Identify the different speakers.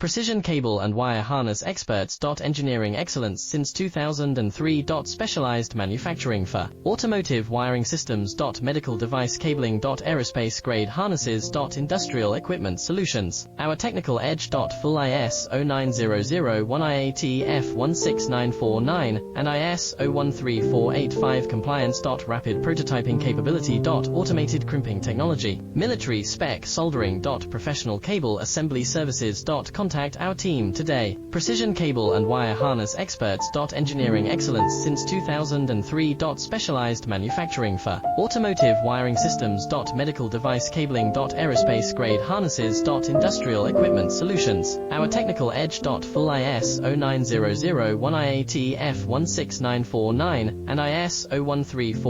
Speaker 1: Precision cable and wire harness experts. Engineering excellence since 2003. Specialized manufacturing for automotive wiring systems. Medical device cabling. Aerospace grade harnesses. Industrial equipment solutions. Our technical edge. Full ISO 9001 IATF 16949 and ISO 13485 compliance. Rapid prototyping capability. Automated crimping technology. Military spec soldering. Professional cable assembly services. Contact our team today. Precision cable and wire harness experts. Engineering excellence since 2003. Specialized manufacturing for automotive wiring systems. Medical device cabling. Aerospace grade harnesses. Industrial equipment solutions. Our technical edge. Full ISO 9001 IATF 16949 and ISO 134